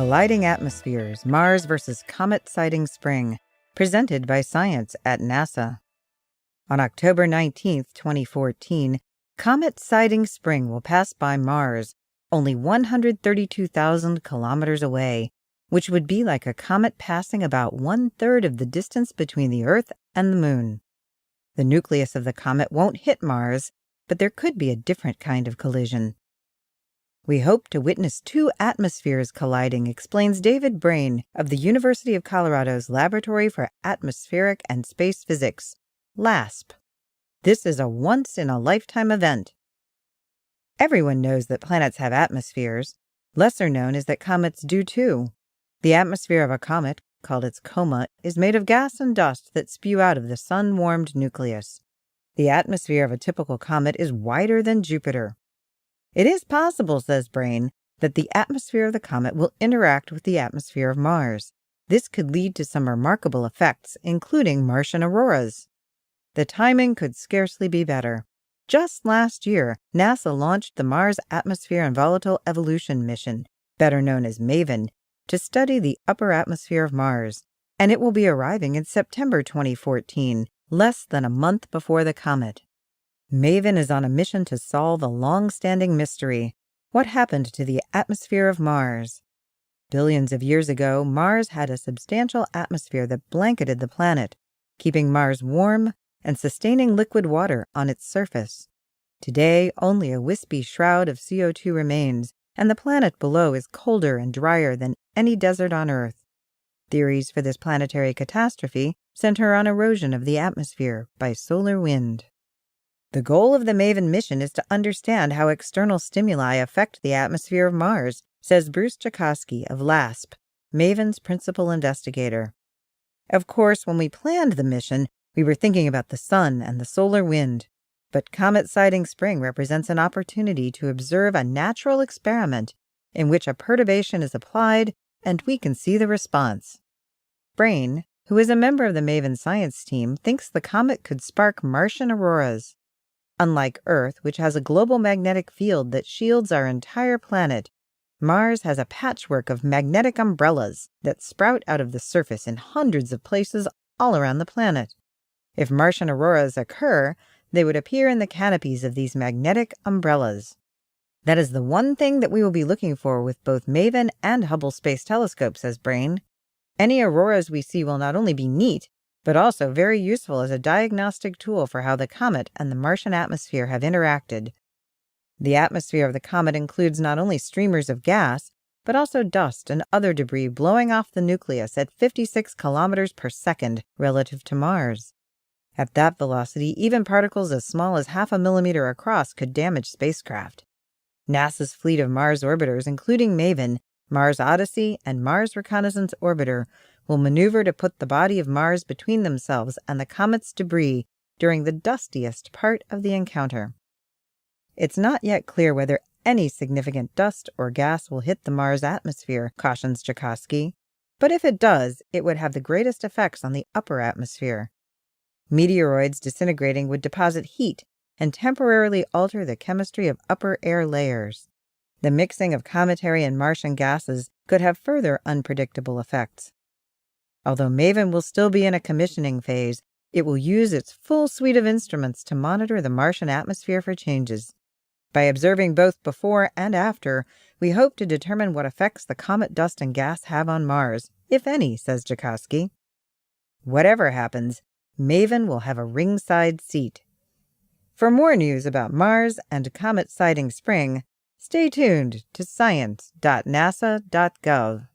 Colliding Atmospheres, Mars vs. Comet Sighting Spring, presented by Science at NASA. On October 19, 2014, Comet Sighting Spring will pass by Mars, only 132,000 kilometers away, which would be like a comet passing about 1/3 of the distance between the Earth and the Moon. The nucleus of the comet won't hit Mars, but there could be a different kind of collision. We hope to witness two atmospheres colliding, explains David Brain of the University of Colorado's Laboratory for Atmospheric and Space Physics, LASP. This is a once-in-a-lifetime event. Everyone knows that planets have atmospheres. Lesser known is that comets do too. The atmosphere of a comet, called its coma, is made of gas and dust that spew out of the sun-warmed nucleus. The atmosphere of a typical comet is wider than Jupiter. It is possible, says Brain, that the atmosphere of the comet will interact with the atmosphere of Mars. This could lead to some remarkable effects, including Martian auroras. The timing could scarcely be better. Just last year, NASA launched the Mars Atmosphere and Volatile Evolution mission, better known as MAVEN, to study the upper atmosphere of Mars, and it will be arriving in September 2014, less than a month before the comet. MAVEN is on a mission to solve a long-standing mystery. What happened to the atmosphere of Mars? Billions of years ago, Mars had a substantial atmosphere that blanketed the planet, keeping Mars warm and sustaining liquid water on its surface. Today, only a wispy shroud of CO2 remains, and the planet below is colder and drier than any desert on Earth. Theories for this planetary catastrophe center on erosion of the atmosphere by solar wind. The goal of the MAVEN mission is to understand how external stimuli affect the atmosphere of Mars, says Bruce Jakosky of LASP, MAVEN's principal investigator. Of course, when we planned the mission, we were thinking about the sun and the solar wind. But Comet Sighting Spring represents an opportunity to observe a natural experiment in which a perturbation is applied and we can see the response. Brain, who is a member of the MAVEN science team, thinks the comet could spark Martian auroras. Unlike Earth, which has a global magnetic field that shields our entire planet, Mars has a patchwork of magnetic umbrellas that sprout out of the surface in hundreds of places all around the planet. If Martian auroras occur, they would appear in the canopies of these magnetic umbrellas. That is the one thing that we will be looking for with both MAVEN and Hubble Space Telescope, says Brain. Any auroras we see will not only be neat, but also very useful as a diagnostic tool for how the comet and the Martian atmosphere have interacted. The atmosphere of the comet includes not only streamers of gas, but also dust and other debris blowing off the nucleus at 56 kilometers per second relative to Mars. At that velocity, even particles as small as 0.5 millimeter across could damage spacecraft. NASA's fleet of Mars orbiters, including MAVEN, Mars Odyssey, and Mars Reconnaissance Orbiter, will maneuver to put the body of Mars between themselves and the comet's debris during the dustiest part of the encounter. It's not yet clear whether any significant dust or gas will hit the Mars atmosphere, cautions Jakosky, but if it does, it would have the greatest effects on the upper atmosphere. Meteoroids disintegrating would deposit heat and temporarily alter the chemistry of upper air layers. The mixing of cometary and Martian gases could have further unpredictable effects. Although MAVEN will still be in a commissioning phase, it will use its full suite of instruments to monitor the Martian atmosphere for changes. By observing both before and after, we hope to determine what effects the comet dust and gas have on Mars, if any, says Jakosky. Whatever happens, MAVEN will have a ringside seat. For more news about Mars and Comet Sighting Spring, stay tuned to science.nasa.gov.